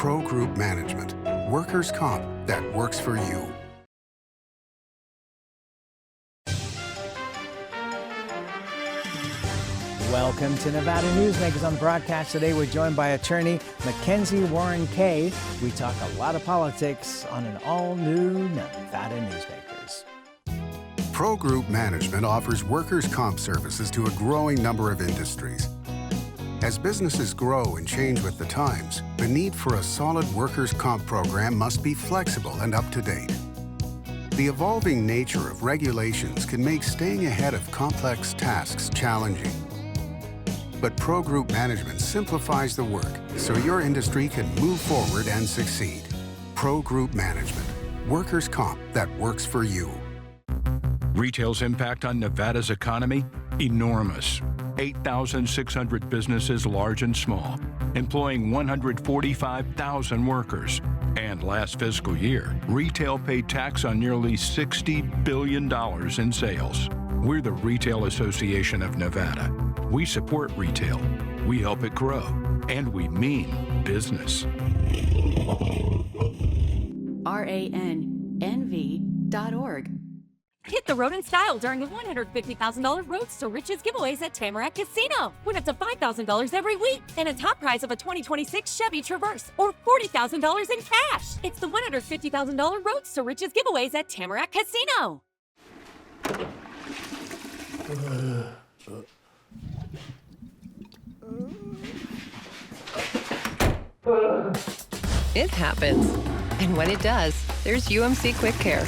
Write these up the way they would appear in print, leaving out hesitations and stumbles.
Pro Group Management. Workers' comp that works for you. Welcome to Nevada Newsmakers. On the broadcast today, we're joined by attorney Mackenzie Warren Kay. We talk a lot of politics on an all-new Nevada Newsmakers. Pro Group Management offers workers' comp services to a growing number of industries. As businesses grow and change with the times, the need for a solid workers' comp program must be flexible and up to date. The evolving nature of regulations can make staying ahead of complex tasks challenging. But Pro Group Management simplifies the work so your industry can move forward and succeed. Pro Group Management. Workers' comp that works for you. Retail's impact on Nevada's economy? Enormous. 8,600 businesses, large and small, employing 145,000 workers. And last fiscal year, retail paid tax on nearly $60 billion in sales. We're the Retail Association of Nevada. We support retail, we help it grow, and we mean business. RANNV.org. Hit the road in style during the $150,000 Roads to Riches giveaways at Tamarack Casino. Win up to $5,000 every week and a top prize of a 2026 Chevy Traverse or $40,000 in cash. It's the $150,000 Roads to Riches giveaways at Tamarack Casino. It happens. And when it does, there's UMC Quick Care.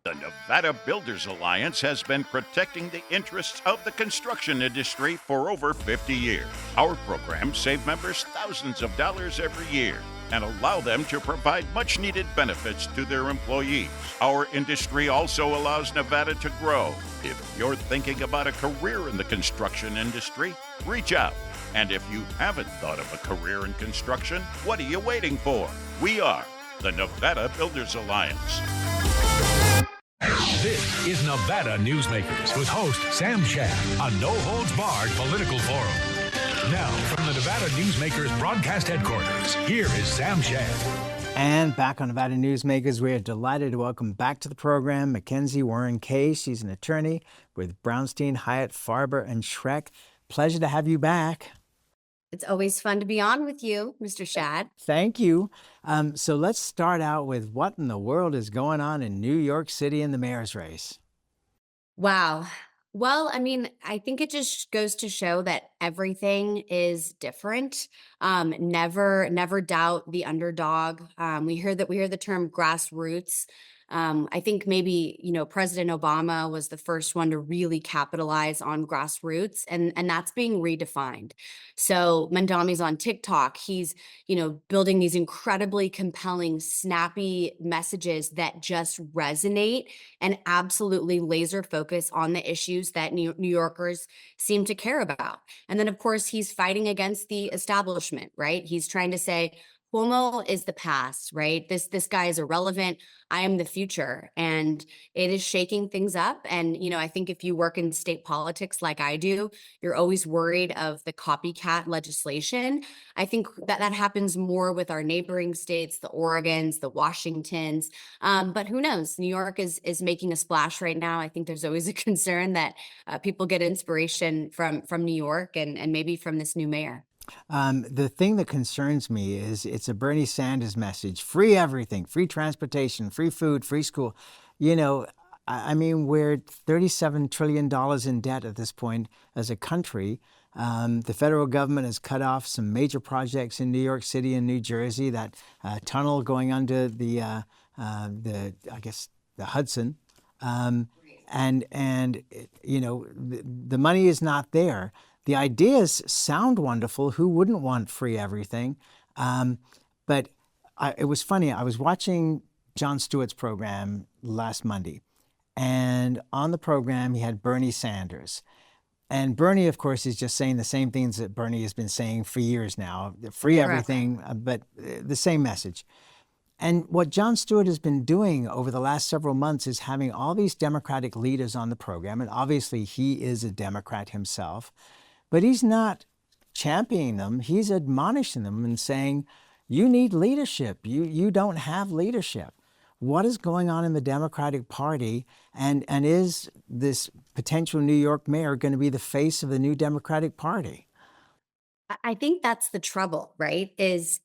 The Nevada Builders Alliance has been protecting the interests of the construction industry for over 50 years. Our programs save members thousands of dollars every year and allow them to provide much-needed benefits to their employees. Our industry also allows Nevada to grow. If you're thinking about a career in the construction industry, reach out. And if you haven't thought of a career in construction, what are you waiting for? We are the Nevada Builders Alliance. This is Nevada Newsmakers with host Sam Shad, a no-holds-barred political forum. Now, from the Nevada Newsmakers broadcast headquarters, here is Sam Shad. And back on Nevada Newsmakers, we are delighted to welcome back to the program Mackenzie Warren Kay. She's an attorney with Brownstein Hyatt Farber and Schreck. Pleasure to have you back. It's always fun to be on with you, Mr. Shad. Thank you. So let's start out with what in the world is going on in New York City in the mayor's race. Wow. Well, I mean, I think it just goes to show that everything is different. Never doubt the underdog. We hear the term grassroots. I think maybe, President Obama was the first one to really capitalize on grassroots, and that's being redefined. So Mandami's on TikTok. He's, building these incredibly compelling, snappy messages that just resonate and absolutely laser focus on the issues that New Yorkers seem to care about. And then, of course, he's fighting against the establishment, right? He's trying to say, Cuomo is the past, right? This guy is irrelevant. I am the future. And it is shaking things up. And, I think if you work in state politics like I do, you're always worried of the copycat legislation. I think that happens more with our neighboring states, the Oregons, the Washingtons. But who knows? New York is making a splash right now. I think there's always a concern that people get inspiration from New York and maybe from this new mayor. The thing that concerns me is it's a Bernie Sanders message: free everything, free transportation, free food, free school. I mean, we're $37 trillion in debt at this point as a country. The federal government has cut off some major projects in New York City and New Jersey, that tunnel going under the Hudson. The money is not there. The ideas sound wonderful. Who wouldn't want free everything? But it was funny. I was watching Jon Stewart's program last Monday, and on the program he had Bernie Sanders. And Bernie, of course, is just saying the same things that Bernie has been saying for years now. Free everything, but the same message. And what Jon Stewart has been doing over the last several months is having all these Democratic leaders on the program. And obviously he is a Democrat himself, but he's not championing them. He's admonishing them and saying, you need leadership. You don't have leadership. What is going on in the Democratic Party? And is this potential New York mayor going to be the face of the new Democratic Party? I think that's the trouble, right? Is,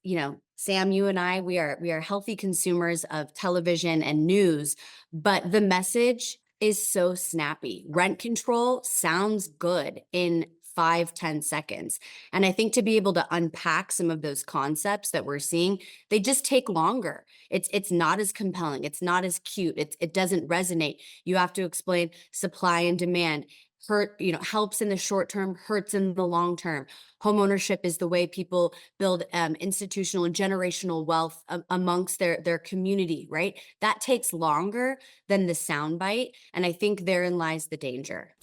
Sam, you and I, we are healthy consumers of television and news, but the message is so snappy. Rent control sounds good in 5-10 seconds. And I think to be able to unpack some of those concepts that we're seeing, they just take longer. It's not as compelling. It's not as cute. It doesn't resonate. You have to explain supply and demand. Helps in the short term, hurts in the long term. Homeownership is the way people build institutional and generational wealth amongst their community, right? That takes longer than the soundbite, and I think therein lies the danger.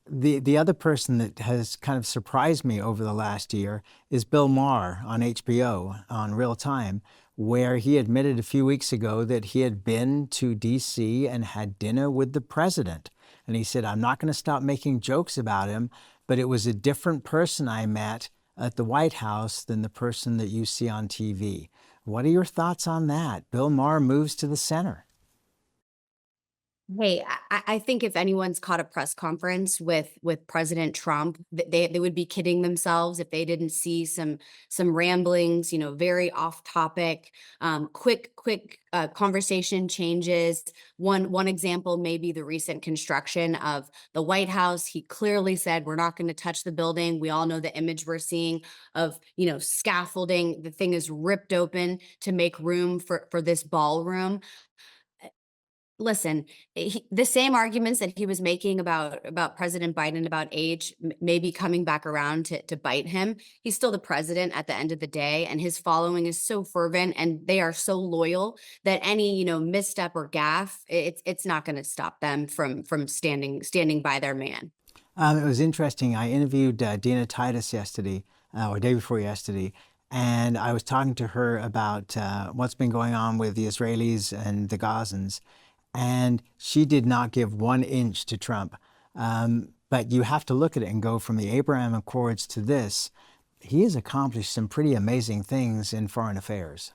The other person that has kind of surprised me over the last year is Bill Maher on HBO on Real Time, where he admitted a few weeks ago that he had been to D.C. and had dinner with the president. And he said, I'm not going to stop making jokes about him, but it was a different person I met at the White House than the person that you see on TV. What are your thoughts on that? Bill Maher moves to the center. Hey, I think if anyone's caught a press conference with President Trump, they would be kidding themselves if they didn't see some ramblings, very off topic, quick conversation changes. One example may be the recent construction of the White House. He clearly said, we're not going to touch the building. We all know the image we're seeing of, scaffolding. The thing is ripped open to make room for this ballroom. Listen, the same arguments that he was making about President Biden about age may be coming back around to bite him. He's still the president at the end of the day, and his following is so fervent and they are so loyal that any misstep or gaffe, it's not going to stop them from standing by their man. It was interesting. I interviewed Dina Titus yesterday, or day before yesterday, and I was talking to her about what's been going on with the Israelis and the Gazans. And she did not give 1 inch to Trump. But you have to look at it and go from the Abraham Accords to this. He has accomplished some pretty amazing things in foreign affairs.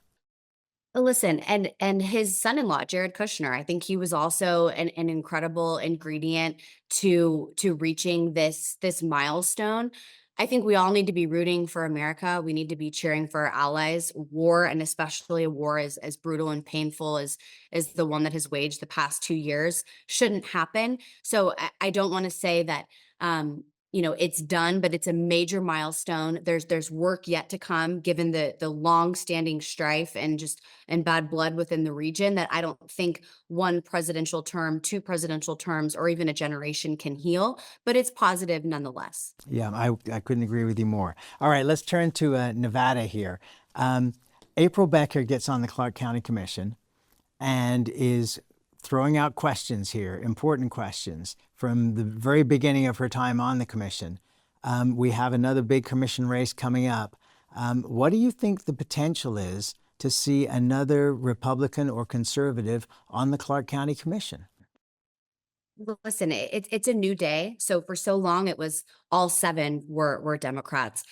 Listen, and his son-in-law, Jared Kushner, I think he was also an incredible ingredient to reaching this milestone. I think we all need to be rooting for America. We need to be cheering for our allies. War, and especially a war as brutal and painful as the one that has waged the past 2 years, shouldn't happen. So I don't want to say that it's done, but it's a major milestone. There's work yet to come, given the long-standing strife and bad blood within the region that I don't think 1 presidential term, 2 presidential terms, or even a generation can heal. But it's positive nonetheless. Yeah, I couldn't agree with you more. All right, let's turn to Nevada here. April Becker gets on the Clark County Commission and is throwing out questions here, important questions, from the very beginning of her time on the commission. We have another big commission race coming up. What do you think the potential is to see another Republican or conservative on the Clark County Commission? Listen, it's a new day. So for so long, it was all 7 were Democrats.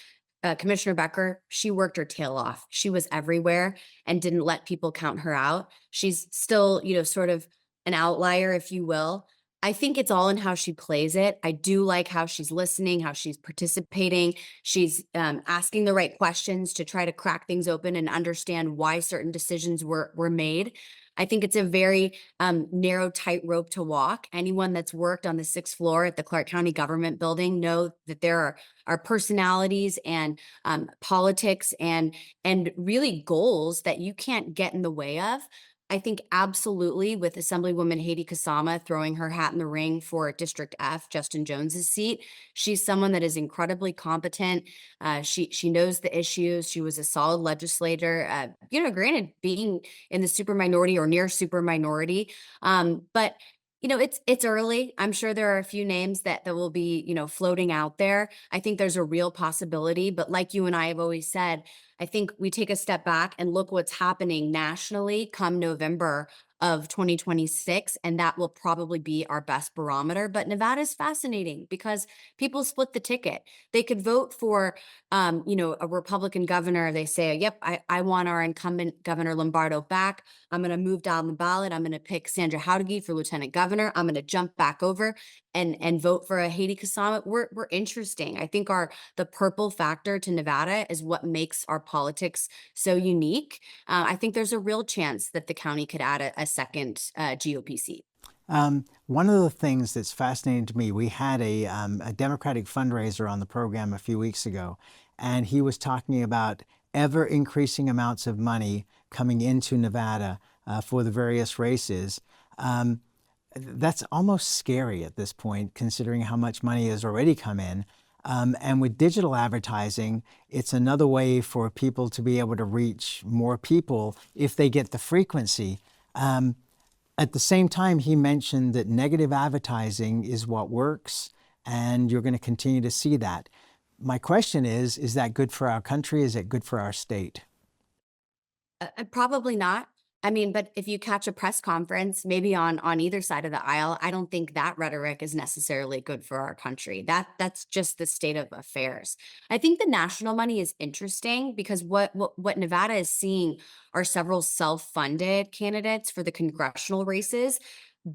Commissioner Becker, she worked her tail off. She was everywhere and didn't let people count her out. She's still, sort of an outlier, if you will. I think it's all in how she plays it. I do like how she's listening, how she's participating. She's asking the right questions to try to crack things open and understand why certain decisions were made. I think it's a very narrow, tight rope to walk. Anyone that's worked on the 6th floor at the Clark County Government Building know that there are personalities and politics and really goals that you can't get in the way of. I think absolutely with Assemblywoman Haiti Kasama throwing her hat in the ring for District F, Justin Jones's seat. She's someone that is incredibly competent. She knows the issues. She was a solid legislator, granted being in the super minority or near super minority. But it's early. I'm sure there are a few names that will be, floating out there. I think there's a real possibility, but like you and I have always said, I think we take a step back and look what's happening nationally come November of 2026, and that will probably be our best barometer. But Nevada is fascinating because people split the ticket. They could vote for, a Republican governor. They say, yep, I want our incumbent Governor Lombardo back. I'm going to move down the ballot. I'm going to pick Sandra Haudegui for lieutenant governor. I'm going to jump back over and vote for a Haiti Kasama. We're interesting. I think the purple factor to Nevada is what makes our politics so unique. I think there's a real chance that the county could add a second GOP seat. One of the things that's fascinating to me, we had a Democratic fundraiser on the program a few weeks ago, and he was talking about ever increasing amounts of money coming into Nevada for the various races. That's almost scary at this point, considering how much money has already come in. And with digital advertising, it's another way for people to be able to reach more people if they get the frequency. At the same time, he mentioned that negative advertising is what works, and you're going to continue to see that. My question is that good for our country? Is it good for our state? Probably not. I mean, but if you catch a press conference, maybe on either side of the aisle, I don't think that rhetoric is necessarily good for our country. That's just the state of affairs. I think the national money is interesting because what Nevada is seeing are several self-funded candidates for the congressional races.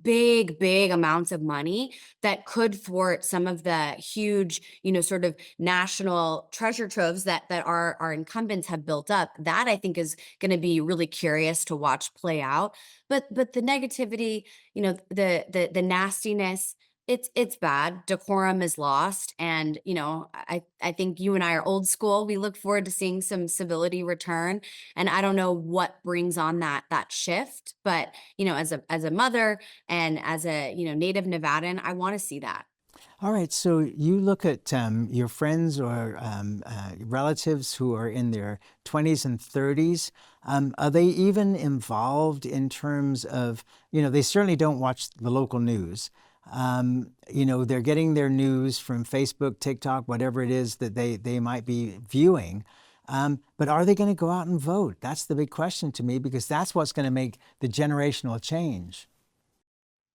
Big amounts of money that could thwart some of the huge, sort of national treasure troves that our incumbents have built up. That I think is going to be really curious to watch play out. But the negativity, the nastiness, it's bad. Decorum is lost. And, I think you and I are old school. We look forward to seeing some civility return. And I don't know what brings on that shift. But, as a mother and as a, native Nevadan, I want to see that. All right, so you look at your friends or relatives who are in their 20s and 30s. Are they even involved in terms of, they certainly don't watch the local news. They're getting their news from Facebook, TikTok, whatever it is that they might be viewing. But are they going to go out and vote? That's the big question to me, because that's what's going to make the generational change.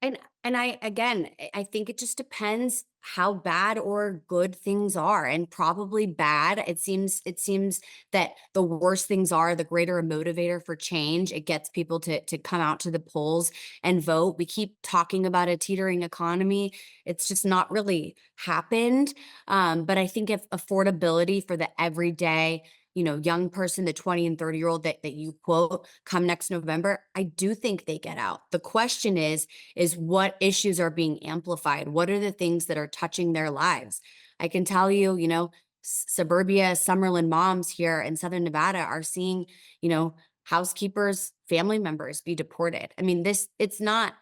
And I think it just depends how bad or good things are, and probably bad. It seems that the worse things are, the greater a motivator for change. It gets people to come out to the polls and vote. We keep talking about a teetering economy. It's just not really happened. But I think if affordability for the everyday young person, the 20 and 30-year-old that you quote, come next November, I do think they get out. The question is what issues are being amplified? What are the things that are touching their lives? I can tell you, suburbia, Summerlin moms here in Southern Nevada are seeing, housekeepers, family members be deported. I mean, it's not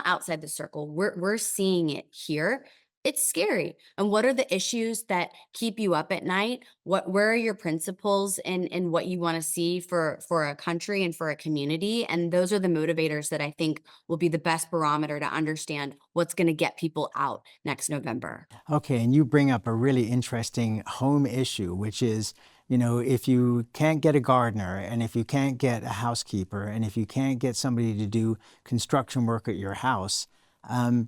outside the circle. We're seeing it here. It's scary. And what are the issues that keep you up at night? Where are your principles and what you want to see for a country and for a community? And those are the motivators that I think will be the best barometer to understand what's going to get people out next November. Okay, and you bring up a really interesting home issue, which is, if you can't get a gardener, and if you can't get a housekeeper, and if you can't get somebody to do construction work at your house,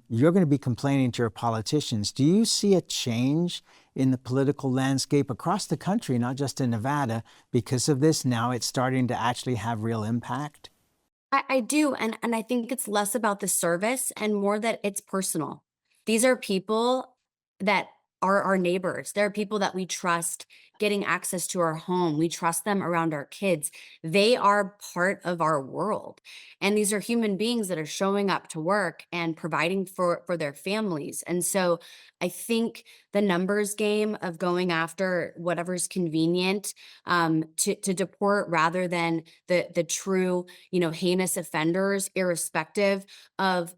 you're going to be complaining to your politicians. Do you see a change in the political landscape across the country, not just in Nevada, because of this? Now it's starting to actually have real impact? I do. And I think it's less about the service and more that it's personal. These are people that are our neighbors. There are people that we trust getting access to our home. We trust them around our kids. They are part of our world. And these are human beings that are showing up to work and providing for their families. And so I think the numbers game of going after whatever's convenient to deport rather than the true, heinous offenders, irrespective of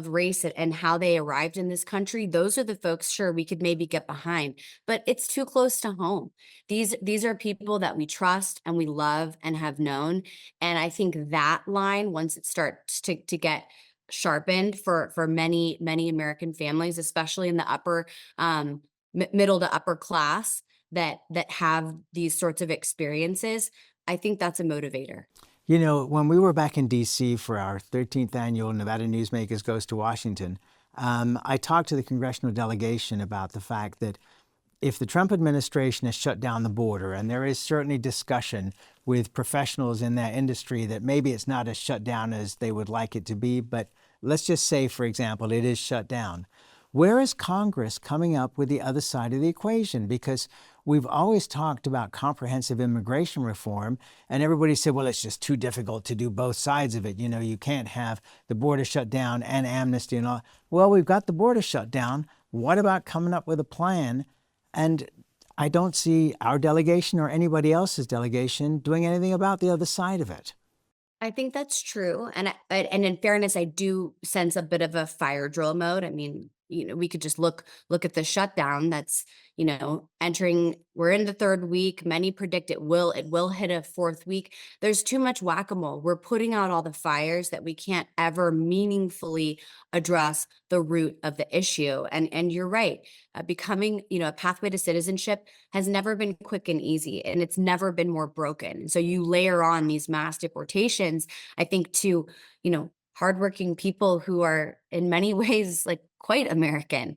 race and how they arrived in this country, those are the folks, sure, we could maybe get behind, but it's too close to home. These are people that we trust and we love and have known. And I think that line, once it starts to get sharpened for many American families, especially in the upper middle to upper class, that have these sorts of experiences, I think that's a motivator. You know, when we were back in D.C. for our 13th annual Nevada Newsmakers Goes to Washington, I talked to the congressional delegation about the fact that if the Trump administration has shut down the border, and there is certainly discussion with professionals in that industry that maybe it's not as shut down as they would like it to be, but let's just say, for example, it is shut down. Where is Congress coming up with the other side of the equation? Because we've always talked about comprehensive immigration reform, and everybody said, well, it's just too difficult to do both sides of it. You know, you can't have the border shut down and amnesty and all. Well, we've got the border shut down. What about coming up with a plan? And I don't see our delegation or anybody else's delegation doing anything about the other side of it. I think that's true. And in fairness, I do sense a bit of a fire drill mode. I mean, we could just look at the shutdown that's, we're in the third week. Many predict it will hit a fourth week. There's too much whack-a-mole. We're putting out all the fires that we can't ever meaningfully address the root of the issue. And you're right. Becoming, a pathway to citizenship has never been quick and easy, and it's never been more broken. So you layer on these mass deportations, I think, to, hardworking people who are in many ways like quite American,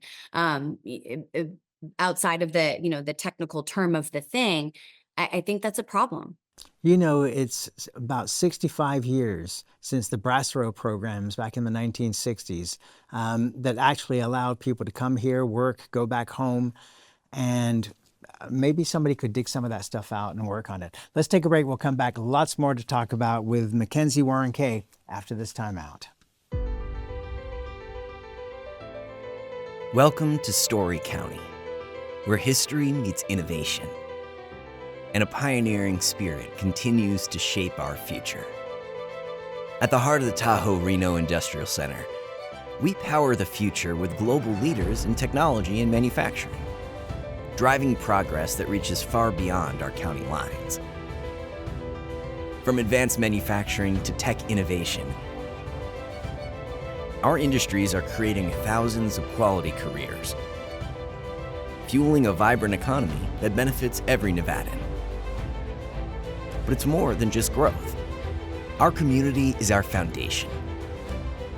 outside of the technical term of the thing. I think that's a problem. It's about 65 years since the Brasero programs back in the 1960s that actually allowed people to come here, work, go back home, and maybe somebody could dig some of that stuff out and work on it. Let's take a break. We'll come back. Lots more to talk about with Mackenzie Warren Kay after this timeout. Welcome to Story County, where history meets innovation, and a pioneering spirit continues to shape our future. At the heart of the Tahoe Reno Industrial Center, we power the future with global leaders in technology and manufacturing, driving progress that reaches far beyond our county lines. From advanced manufacturing to tech innovation, our industries are creating thousands of quality careers, fueling a vibrant economy that benefits every Nevadan. But it's more than just growth. Our community is our foundation,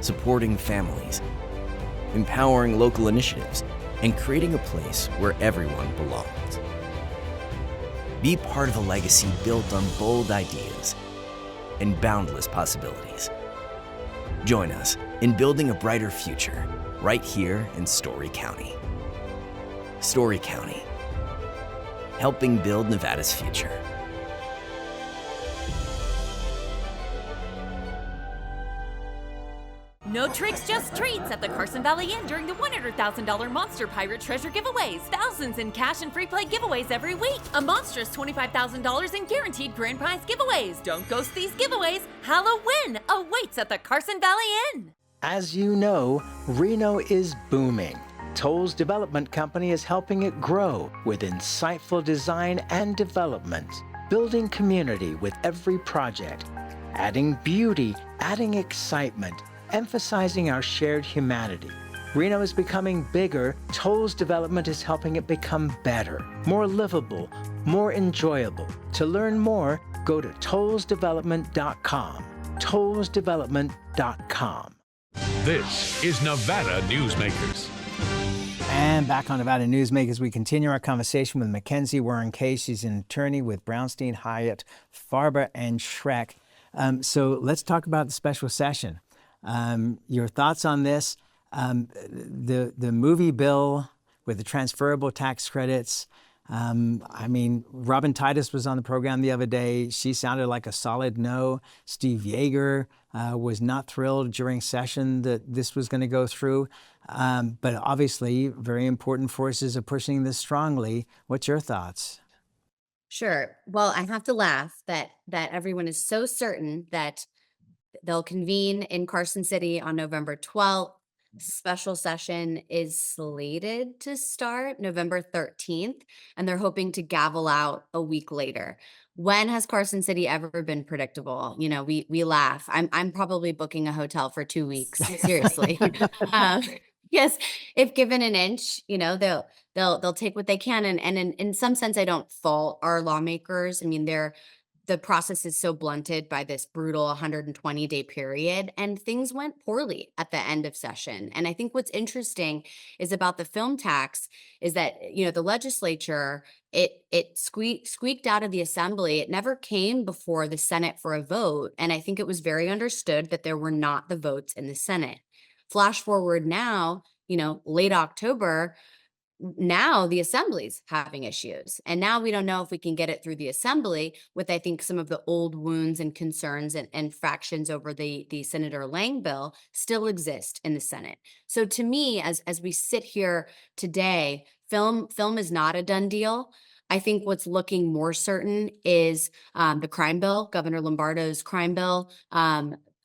supporting families, empowering local initiatives, and creating a place where everyone belongs. Be part of a legacy built on bold ideas and boundless possibilities. Join us in building a brighter future right here in Story County. Story County, helping build Nevada's future. No tricks, just treats at the Carson Valley Inn during the $100,000 Monster Pirate Treasure giveaways. Thousands in cash and free play giveaways every week. A monstrous $25,000 in guaranteed grand prize giveaways. Don't ghost these giveaways. Halloween awaits at the Carson Valley Inn. As you know, Reno is booming. Toll's Development Company is helping it grow with insightful design and development, building community with every project, adding beauty, adding excitement, emphasizing our shared humanity. Reno is becoming bigger. Toll's Development is helping it become better, more livable, more enjoyable. To learn more, go to tollsdevelopment.com. tollsdevelopment.com. This is Nevada Newsmakers. And back on Nevada Newsmakers, we continue our conversation with Mackenzie Warren Kay. She's an attorney with Brownstein Hyatt Farber and Schreck. So let's talk about the special session. Your thoughts on this? The movie bill with the transferable tax credits. Robin Titus was on the program the other day. She sounded like a solid no. Steve Yeager was not thrilled during session that this was going to go through. But obviously, very important forces are pushing this strongly. What's your thoughts? Sure. Well, I have to laugh that everyone is so certain that they'll convene in Carson City on November 12th. Special session is slated to start November 13th, and they're hoping to gavel out a week later. When has Carson City ever been predictable? We laugh. I'm probably booking a hotel for 2 weeks. Seriously. Yes, if given an inch, they'll take what they can, and in some sense, I don't fault our lawmakers. I mean, the process is so blunted by this brutal 120-day period, and things went poorly at the end of session. And I think what's interesting is about the film tax is that the legislature it squeaked out of the assembly. It never came before the Senate for a vote, and I think it was very understood that there were not the votes in the Senate. Flash forward now, late October, now the assembly's having issues. And now we don't know if we can get it through the assembly with, I think, some of the old wounds and concerns and fractions over the Senator Lang bill still exist in the Senate. So to me, as we sit here today, film is not a done deal. I think what's looking more certain is the crime bill, Governor Lombardo's crime bill,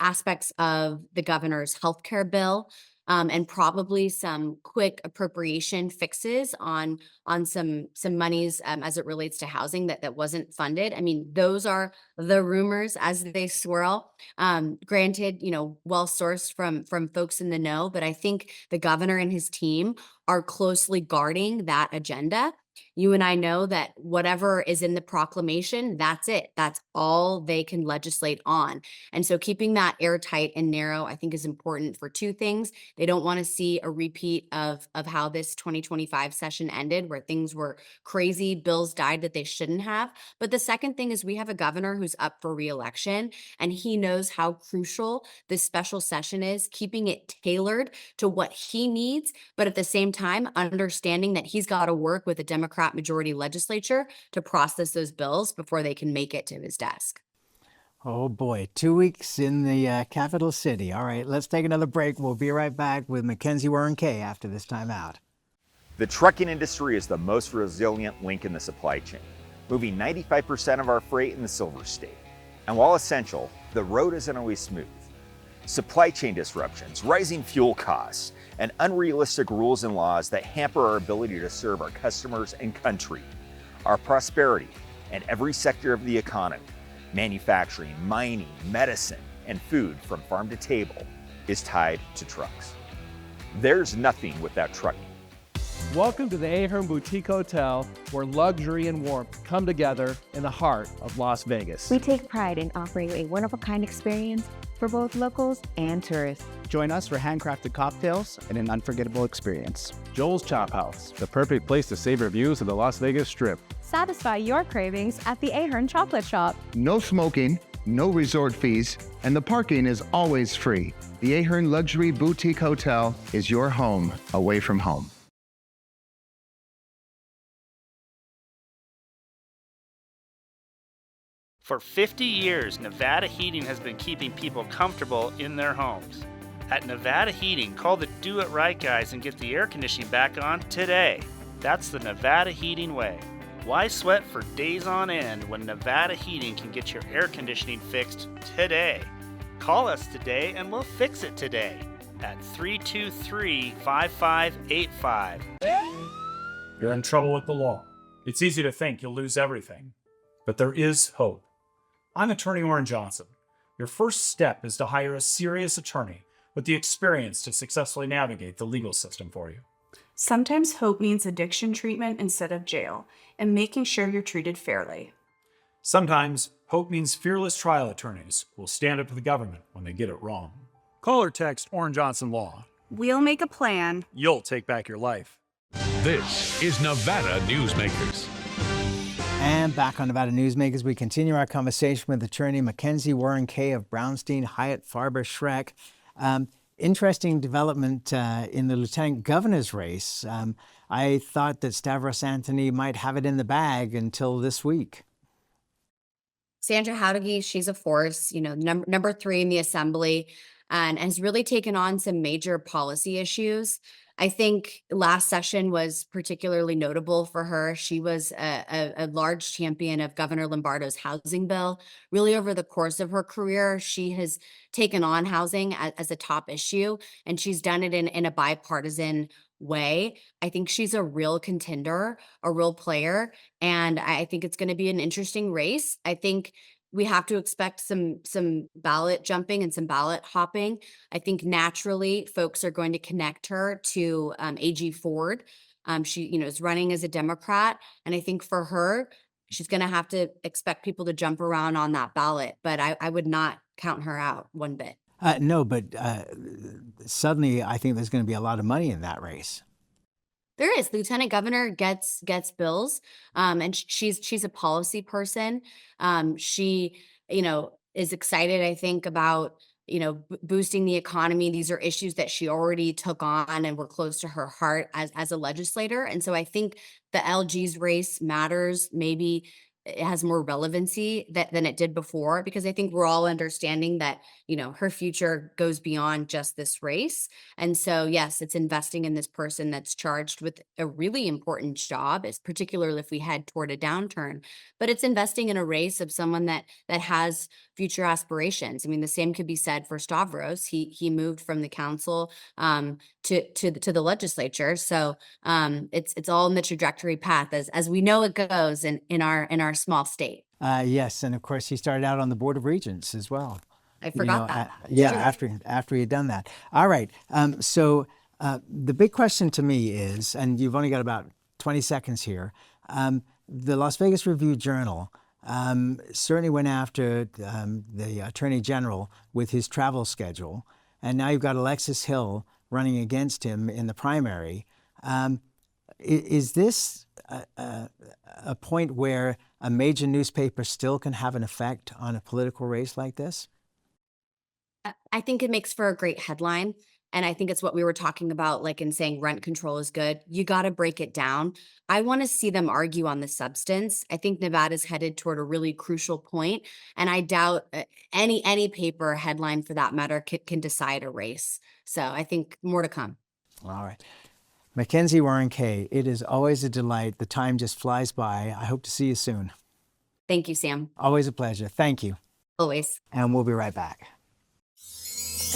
aspects of the governor's healthcare bill, and probably some quick appropriation fixes on some monies as it relates to housing that wasn't funded. I mean, those are the rumors as they swirl. Granted, well sourced from folks in the know, but I think the governor and his team are closely guarding that agenda. You and I know that whatever is in the proclamation, that's it. That's all they can legislate on. And so keeping that airtight and narrow, I think, is important for two things. They don't want to see a repeat of how this 2025 session ended, where things were crazy, bills died that they shouldn't have. But the second thing is we have a governor who's up for re-election, and he knows how crucial this special session is, keeping it tailored to what he needs, but at the same time, understanding that he's got to work with a Democrat majority legislature to process those bills before they can make it to his desk. Oh boy, 2 weeks in the capital city. All right, let's take another break. We'll be right back with Mackenzie Warren Kay after this time out. The trucking industry is the most resilient link in the supply chain, moving 95% of our freight in the Silver State. And while essential, the road isn't always smooth. Supply chain disruptions, rising fuel costs, and unrealistic rules and laws that hamper our ability to serve our customers and country. Our prosperity and every sector of the economy, manufacturing, mining, medicine, and food from farm to table, is tied to trucks. There's nothing without trucking. Welcome to the Ahern Boutique Hotel, where luxury and warmth come together in the heart of Las Vegas. We take pride in offering a one-of-a-kind experience for both locals and tourists. Join us for handcrafted cocktails and an unforgettable experience. Joel's Chop House, the perfect place to savor views of the Las Vegas Strip. Satisfy your cravings at the Ahern Chocolate Shop. No smoking, no resort fees, and the parking is always free. The Ahern Luxury Boutique Hotel is your home away from home. For 50 years, Nevada Heating has been keeping people comfortable in their homes. At Nevada Heating, call the Do It Right guys and get the air conditioning back on today. That's the Nevada Heating way. Why sweat for days on end when Nevada Heating can get your air conditioning fixed today? Call us today and we'll fix it today at 323-5585. You're in trouble with the law. It's easy to think you'll lose everything, but there is hope. I'm Attorney Orrin Johnson. Your first step is to hire a serious attorney with the experience to successfully navigate the legal system for you. Sometimes hope means addiction treatment instead of jail, and making sure you're treated fairly. Sometimes hope means fearless trial attorneys will stand up to the government when they get it wrong. Call or text Orrin Johnson Law. We'll make a plan. You'll take back your life. This is Nevada Newsmakers. And back on Nevada Newsmakers, we continue our conversation with attorney Mackenzie Warren Kay of Brownstein Hyatt Farber Schreck. Interesting development in the lieutenant governor's race. I thought that Stavros Anthony might have it in the bag until this week. Sandra Jauregui, she's a force, number 3 in the assembly, and has really taken on some major policy issues. I think last session was particularly notable for her. She was a large champion of Governor Lombardo's housing bill. Really, over the course of her career, she has taken on housing as a top issue, and she's done it in a bipartisan way. I think she's a real contender, a real player, and I think it's going to be an interesting race. I think we have to expect some ballot jumping and some ballot hopping. I think naturally folks are going to connect her to AG Ford. She, is running as a Democrat, and I think for her, she's going to have to expect people to jump around on that ballot. But I would not count her out one bit. No, but suddenly I think there's going to be a lot of money in that race. There is. Lieutenant Governor gets bills, and she's a policy person. She, is excited, I think, about boosting the economy. These are issues that she already took on and were close to her heart as a legislator. And so I think the LG's race matters. Maybe it has more relevancy than it did before, because I think we're all understanding that, her future goes beyond just this race. And so, yes, it's investing in this person that's charged with a really important job, particularly if we head toward a downturn, but it's investing in a race of someone that has future aspirations. I mean, the same could be said for Stavros. He moved from the council to the legislature. So it's all in the trajectory path as we know it goes in our small state. Yes, and of course he started out on the Board of Regents as well. I forgot that. After he had done that. All right. So the big question to me is, and you've only got about 20 seconds here, the Las Vegas Review-Journal certainly went after the Attorney General with his travel schedule, and now you've got Alexis Hill running against him in the primary. Is this a point where a major newspaper still can have an effect on a political race like this? I think it makes for a great headline. And I think it's what we were talking about, like in saying rent control is good. You got to break it down. I want to see them argue on the substance. I think Nevada's headed toward a really crucial point, and I doubt any paper headline for that matter can decide a race. So I think more to come. All right. Mackenzie Warren Kay, it is always a delight. The time just flies by. I hope to see you soon. Thank you, Sam. Always a pleasure. Thank you. Always. And we'll be right back.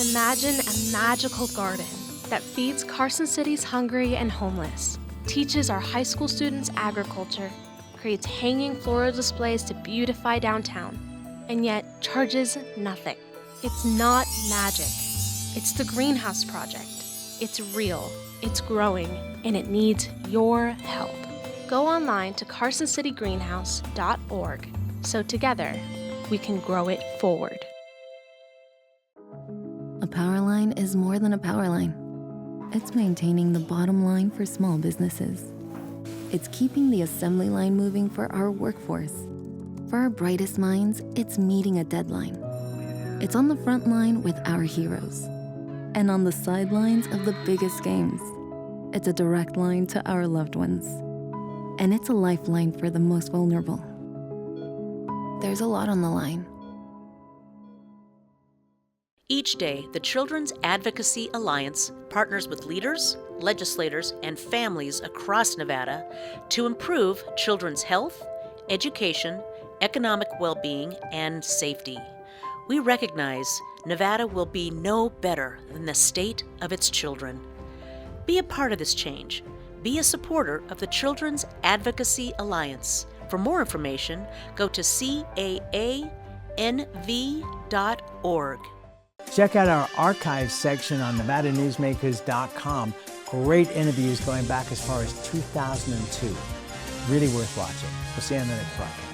Imagine a magical garden that feeds Carson City's hungry and homeless, teaches our high school students agriculture, creates hanging floral displays to beautify downtown, and yet charges nothing. It's not magic. It's the Greenhouse Project. It's real, it's growing, and it needs your help. Go online to carsоncitygreenhouse.org so together we can grow it forward. A power line is more than a power line. It's maintaining the bottom line for small businesses. It's keeping the assembly line moving for our workforce. For our brightest minds, it's meeting a deadline. It's on the front line with our heroes. And on the sidelines of the biggest games. It's a direct line to our loved ones. And it's a lifeline for the most vulnerable. There's a lot on the line. Each day, the Children's Advocacy Alliance partners with leaders, legislators, and families across Nevada to improve children's health, education, economic well-being, and safety. We recognize Nevada will be no better than the state of its children. Be a part of this change. Be a supporter of the Children's Advocacy Alliance. For more information, go to caanv.org. Check out our archives section on NevadaNewsmakers.com. Great interviews going back as far as 2002. Really worth watching. We'll see you on the next broadcast.